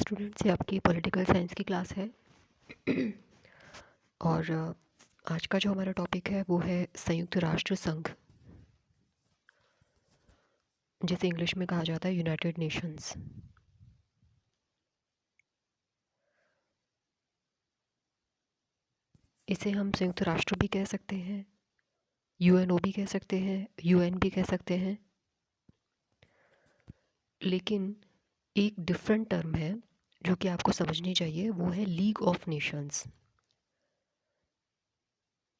Students, ये आपकी political science की क्लास है। और आज का जो हमारा टॉपिक है वो है संयुक्त राष्ट्र संघ, जिसे इंग्लिश में कहा जाता है यूनाइटेड नेशंस। इसे हम संयुक्त राष्ट्र भी कह सकते हैं, यूएनओ भी कह सकते हैं, यूएन भी कह सकते हैं। लेकिन एक डिफरेंट टर्म है जो कि आपको समझनी चाहिए, वो है लीग ऑफ नेशंस।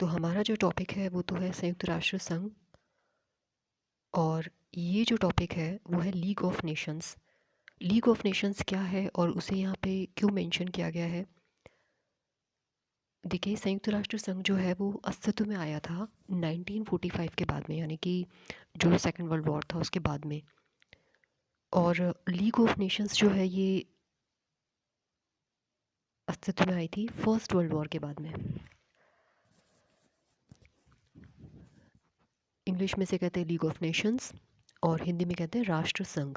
तो हमारा जो टॉपिक है वो तो है संयुक्त राष्ट्र संघ, और ये जो टॉपिक है वो है league of Nations. League of Nations क्या है और उसे यहाँ पे क्यों मेंशन किया गया है? देखिए, संयुक्त राष्ट्र संघ जो है वो अस्तित्व में आया था 1945 के बाद में, यानी कि जो सेकेंड वर्ल्ड वॉर था उसके बाद में। और लीग ऑफ नेशंस जो है ये अस्तित्व में आई थी फर्स्ट वर्ल्ड वॉर के बाद में। इंग्लिश में से कहते हैं लीग ऑफ नेशंस और हिंदी में कहते हैं राष्ट्र संघ।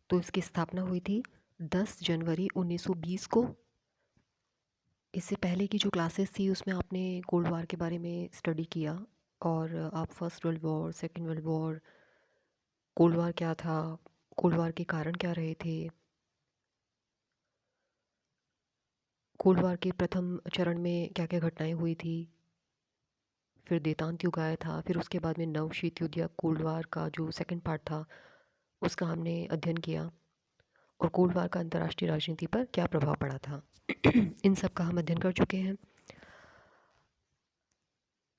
तो इसकी स्थापना हुई थी 10 जनवरी 1920 को। इससे पहले की जो क्लासेस थी उसमें आपने कोल्ड वार के बारे में स्टडी किया, और आप first world war, second world war, cold war क्या था, कोल्ड वार के कारण क्या रहे थे, कोल्ड वार के प्रथम चरण में क्या क्या घटनाएं हुई थी, फिर देतांत युग आया था, फिर उसके बाद में नव शीत युद्ध या कोल्ड वार का जो सेकंड पार्ट था उसका हमने अध्ययन किया, और कोल्ड वार का अंतर्राष्ट्रीय राजनीति पर क्या प्रभाव पड़ा था। इन सब का हम अध्ययन कर चुके हैं।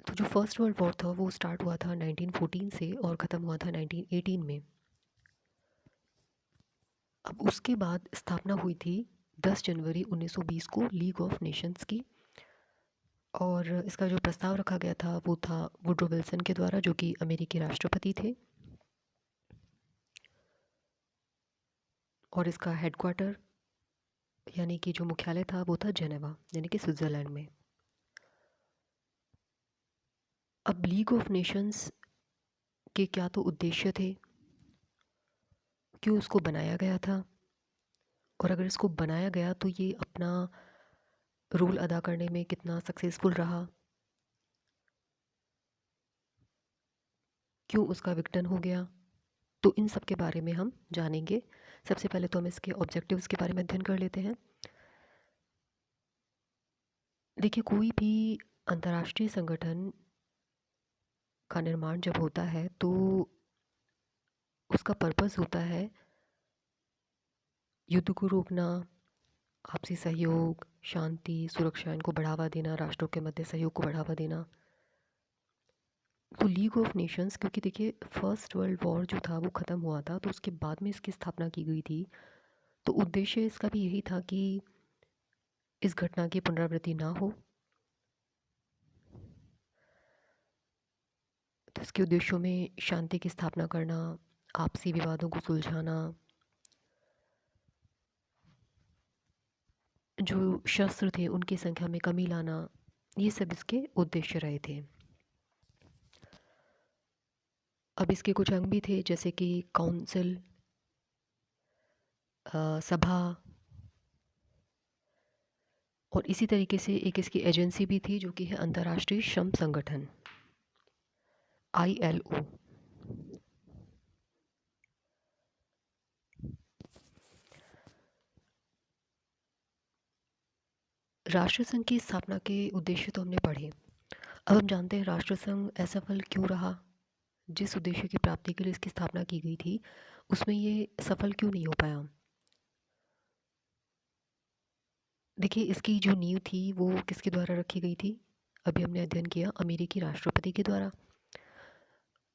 तो जो फर्स्ट वर्ल्ड वॉर था वो स्टार्ट हुआ था 1914 से और ख़त्म हुआ था 1918 में। अब उसके बाद स्थापना हुई थी 10 जनवरी 1920 को लीग ऑफ नेशंस की, और इसका जो प्रस्ताव रखा गया था वो था वुड्रो विल्सन के द्वारा, जो कि अमेरिकी राष्ट्रपति थे। और इसका हेडक्वार्टर यानी कि जो मुख्यालय था वो था जेनेवा, यानी कि स्विट्ज़रलैंड में। अब लीग ऑफ नेशंस के क्या तो उद्देश्य थे, क्यों उसको बनाया गया था, और अगर इसको बनाया गया तो ये अपना रोल अदा करने में कितना सक्सेसफुल रहा, क्यों उसका विघटन हो गया, तो इन सब के बारे में हम जानेंगे। सबसे पहले तो हम इसके ऑब्जेक्टिव्स के बारे में अध्ययन कर लेते हैं। देखिए, कोई भी अंतर्राष्ट्रीय संगठन का निर्माण जब होता है तो उसका पर्पस होता है युद्ध को रोकना, आपसी सहयोग, शांति, सुरक्षा, इनको बढ़ावा देना, राष्ट्रों के मध्य सहयोग को बढ़ावा देना। तो लीग ऑफ नेशंस, क्योंकि देखिए फर्स्ट वर्ल्ड वॉर जो था वो ख़त्म हुआ था तो उसके बाद में इसकी स्थापना की गई थी। तो उद्देश्य इसका भी यही था कि इस घटना की पुनरावृत्ति ना हो। तो इसके उद्देश्यों में शांति की स्थापना करना, आपसी विवादों को सुलझाना, जो शस्त्र थे उनकी संख्या में कमी लाना, ये सब इसके उद्देश्य रहे थे। अब इसके कुछ अंग भी थे, जैसे कि काउंसिल, सभा, और इसी तरीके से एक इसकी एजेंसी भी थी जो कि है अंतर्राष्ट्रीय श्रम संगठन, ILO। राष्ट्रसंघ की स्थापना के उद्देश्य तो हमने पढ़े। अब हम जानते हैं राष्ट्रसंघ असफल क्यों रहा, जिस उद्देश्य की प्राप्ति के लिए इसकी स्थापना की गई थी उसमें ये सफल क्यों नहीं हो पाया। देखिए, इसकी जो नींव थी वो किसके द्वारा रखी गई थी? अभी हमने अध्ययन किया अमेरिकी राष्ट्रपति के द्वारा।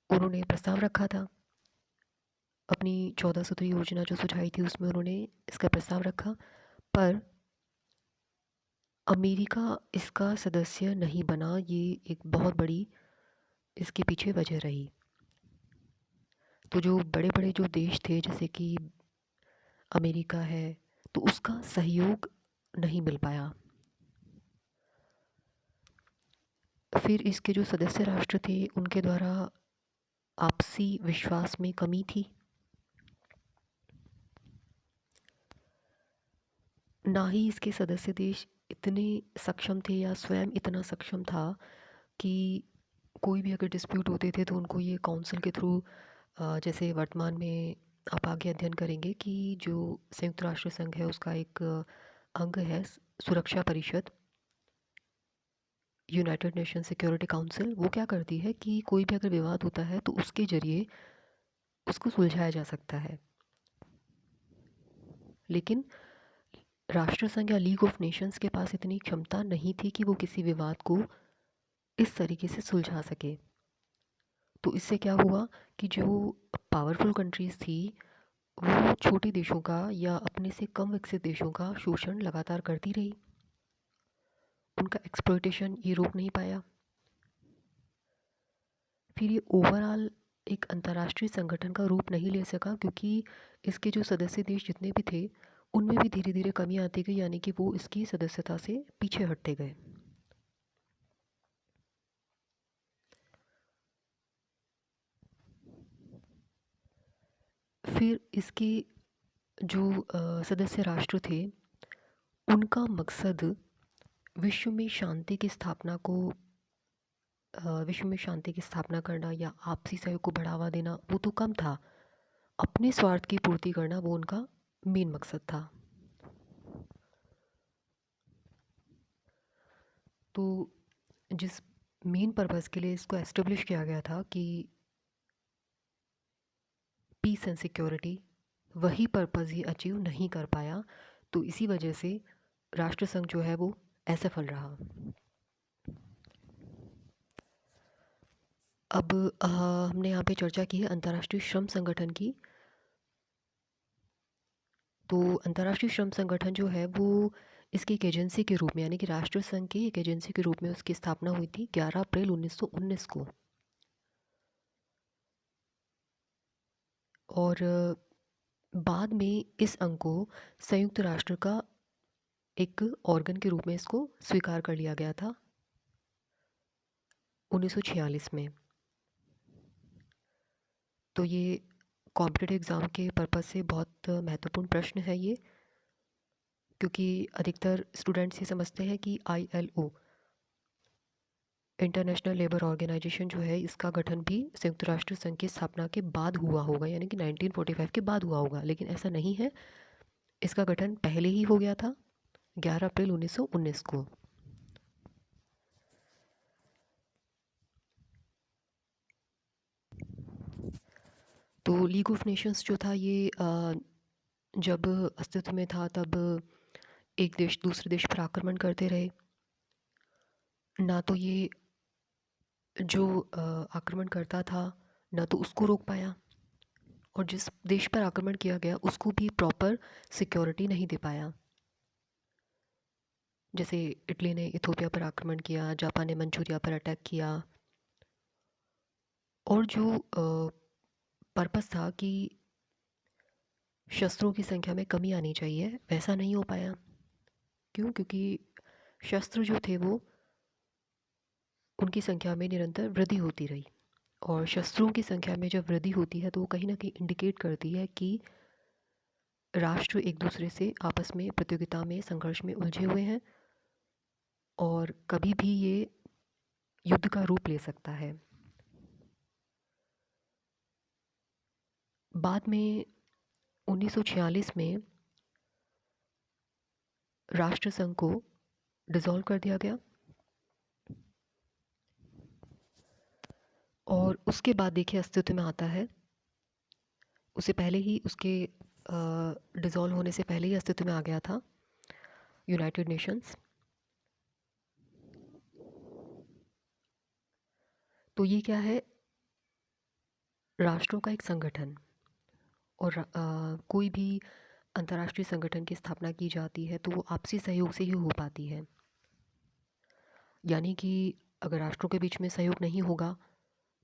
उन्होंने प्रस्ताव रखा था, अपनी 14 सूत्री योजना जो सुझाई थी उसमें उन्होंने इसका प्रस्ताव रखा, पर अमेरिका इसका सदस्य नहीं बना। ये एक बहुत बड़ी इसके पीछे वजह रही। तो जो बड़े बड़े जो देश थे जैसे कि अमेरिका है, तो उसका सहयोग नहीं मिल पाया। फिर इसके जो सदस्य राष्ट्र थे उनके द्वारा आपसी विश्वास में कमी थी। ना ही इसके सदस्य देश इतने सक्षम थे या स्वयं इतना सक्षम था कि कोई भी अगर डिस्प्यूट होते थे तो उनको ये काउंसिल के थ्रू, जैसे वर्तमान में आप आगे अध्ययन करेंगे कि जो संयुक्त राष्ट्र संघ है उसका एक अंग है सुरक्षा परिषद, यूनाइटेड नेशन सिक्योरिटी काउंसिल। वो क्या करती है कि कोई भी अगर विवाद होता है तो उसके ज़रिए उसको सुलझाया जा सकता है। लेकिन राष्ट्रसंघ या लीग ऑफ नेशंस के पास इतनी क्षमता नहीं थी कि वो किसी विवाद को इस तरीके से सुलझा सके। तो इससे क्या हुआ कि जो पावरफुल कंट्रीज़ थी वो छोटे देशों का या अपने से कम विकसित देशों का शोषण लगातार करती रही। उनका एक्सप्लॉयटेशन ये रोक नहीं पाया। फिर ये ओवरऑल एक अंतर्राष्ट्रीय संगठन का रूप नहीं ले सका क्योंकि इसके जो सदस्य देश जितने भी थे उनमें भी धीरे धीरे कमी आती गई, यानी कि वो इसकी सदस्यता से पीछे हटते गए। फिर इसके जो सदस्य राष्ट्र थे उनका मकसद विश्व में शांति की स्थापना को विश्व में शांति की स्थापना करना या आपसी सहयोग को बढ़ावा देना वो तो कम था, अपने स्वार्थ की पूर्ति करना वो उनका मेन मकसद था। तो जिस मेन पर्पस के लिए इसको एस्टेब्लिश किया गया था कि पीस एंड सिक्योरिटी, वही पर्पस ही अचीव नहीं कर पाया। तो इसी वजह से राष्ट्रसंघ जो है वो असफल रहा। अब हमने यहाँ पे चर्चा की है अंतर्राष्ट्रीय श्रम संगठन की। तो अंतर्राष्ट्रीय श्रम संगठन जो है वो इसकी एक एजेंसी के रूप में, यानी कि राष्ट्र संघ की एक एजेंसी के रूप में उसकी स्थापना हुई थी 11 अप्रैल 1919 को। और बाद में इस अंग को संयुक्त राष्ट्र का एक ऑर्गन के रूप में इसको स्वीकार कर लिया गया था 1946 में। तो ये कॉम्पिटिटिव एग्ज़ाम के पर्पज़ से बहुत महत्वपूर्ण प्रश्न है ये, क्योंकि अधिकतर स्टूडेंट्स ये समझते हैं कि ILO, इंटरनेशनल लेबर ऑर्गेनाइजेशन जो है, इसका गठन भी संयुक्त राष्ट्र संघ की स्थापना के बाद हुआ होगा, यानी कि 1945 के बाद हुआ होगा। लेकिन ऐसा नहीं है, इसका गठन पहले ही हो गया था 11 अप्रैल 1919 को। तो लीग ऑफ नेशंस जो था ये जब अस्तित्व में था तब एक देश दूसरे देश पर आक्रमण करते रहे। ना तो ये जो आक्रमण करता था ना तो उसको रोक पाया, और जिस देश पर आक्रमण किया गया उसको भी प्रॉपर सिक्योरिटी नहीं दे पाया। जैसे इटली ने इथोपिया पर आक्रमण किया, जापान ने मंचूरिया पर अटैक किया, और जो पर्पस था कि शस्त्रों की संख्या में कमी आनी चाहिए, वैसा नहीं हो पाया। क्यों? क्योंकि शस्त्र जो थे वो उनकी संख्या में निरंतर वृद्धि होती रही, और शस्त्रों की संख्या में जब वृद्धि होती है तो वो कहीं ना कहीं इंडिकेट करती है कि राष्ट्र एक दूसरे से आपस में प्रतियोगिता में संघर्ष में उलझे हुए हैं, और कभी भी ये युद्ध का रूप ले सकता है। बाद में 1946 में राष्ट्रसंघ को डिसॉल्व कर दिया गया, और उसके बाद देखिए अस्तित्व में आता है, उससे पहले ही उसके डिसॉल्व होने से पहले ही अस्तित्व में आ गया था यूनाइटेड नेशंस। तो ये क्या है? राष्ट्रों का एक संगठन। और कोई भी अंतर्राष्ट्रीय संगठन की स्थापना की जाती है तो वो आपसी सहयोग से ही हो पाती है। यानी कि अगर राष्ट्रों के बीच में सहयोग नहीं होगा,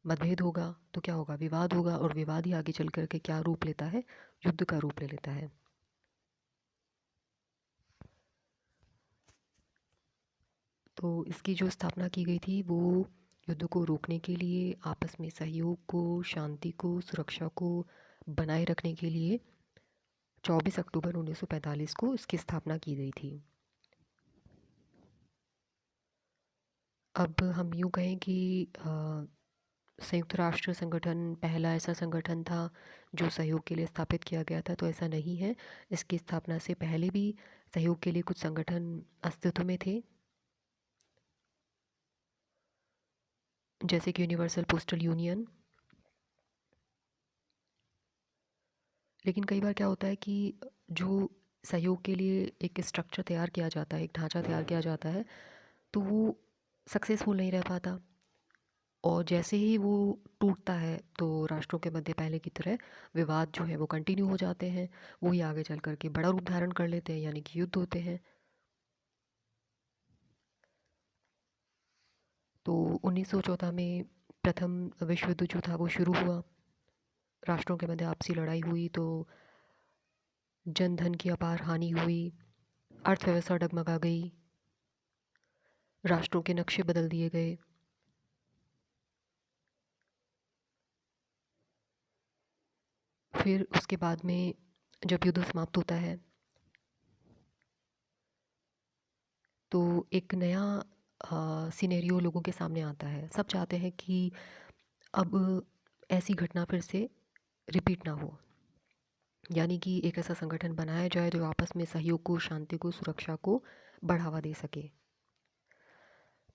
मतभेद होगा, तो क्या होगा? विवाद होगा, और विवाद ही आगे चल कर के क्या रूप लेता है? युद्ध का रूप ले लेता है। तो इसकी जो स्थापना की गई थी वो युद्ध को रोकने के लिए, आपस में सहयोग को, शांति को, सुरक्षा को बनाए रखने के लिए 24 अक्टूबर 1945 को इसकी स्थापना की गई थी। अब हम यूँ कहें कि संयुक्त राष्ट्र संगठन पहला ऐसा संगठन था जो सहयोग के लिए स्थापित किया गया था, तो ऐसा नहीं है। इसकी स्थापना से पहले भी सहयोग के लिए कुछ संगठन अस्तित्व में थे, जैसे कि यूनिवर्सल पोस्टल यूनियन। लेकिन कई बार क्या होता है कि जो सहयोग के लिए एक स्ट्रक्चर तैयार किया जाता है, एक ढांचा तैयार किया जाता है, तो वो सक्सेसफुल नहीं रह पाता, और जैसे ही वो टूटता है तो राष्ट्रों के मध्य पहले की तरह विवाद जो है वो कंटिन्यू हो जाते हैं। वही आगे चल कर के बड़ा रूप धारण कर लेते हैं, यानी कि युद्ध होते हैं। तो 1914 में प्रथम विश्व युद्ध जो था वो शुरू हुआ। राष्ट्रों के मध्य आपसी लड़ाई हुई, तो जन धन की अपार हानि हुई, अर्थव्यवस्था डगमगा गई, राष्ट्रों के नक्शे बदल दिए गए। फिर उसके बाद में जब युद्ध समाप्त होता है तो एक नया सिनेरियो लोगों के सामने आता है। सब चाहते हैं कि अब ऐसी घटना फिर से रिपीट ना हो, यानी कि एक ऐसा संगठन बनाया जाए जो आपस में सहयोग को, शांति को, सुरक्षा को बढ़ावा दे सके।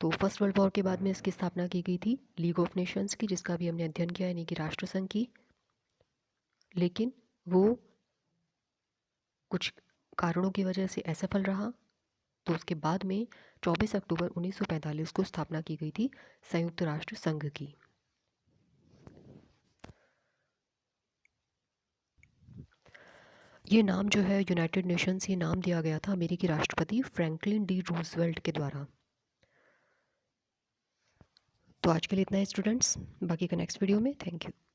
तो फर्स्ट वर्ल्ड वॉर के बाद में इसकी स्थापना की गई थी लीग ऑफ नेशंस की, जिसका भी हमने अध्ययन किया, यानी कि राष्ट्र संघ की। लेकिन वो कुछ कारणों की वजह से असफल रहा, तो उसके बाद में 24 अक्टूबर 1945 को स्थापना की गई थी संयुक्त राष्ट्र संघ की। ये नाम जो है यूनाइटेड नेशंस, ये नाम दिया गया था अमेरिकी राष्ट्रपति फ्रैंकलिन डी रूजवेल्ट के द्वारा। तो आज के लिए इतना है स्टूडेंट्स, बाकी का नेक्स्ट वीडियो में। Thank you.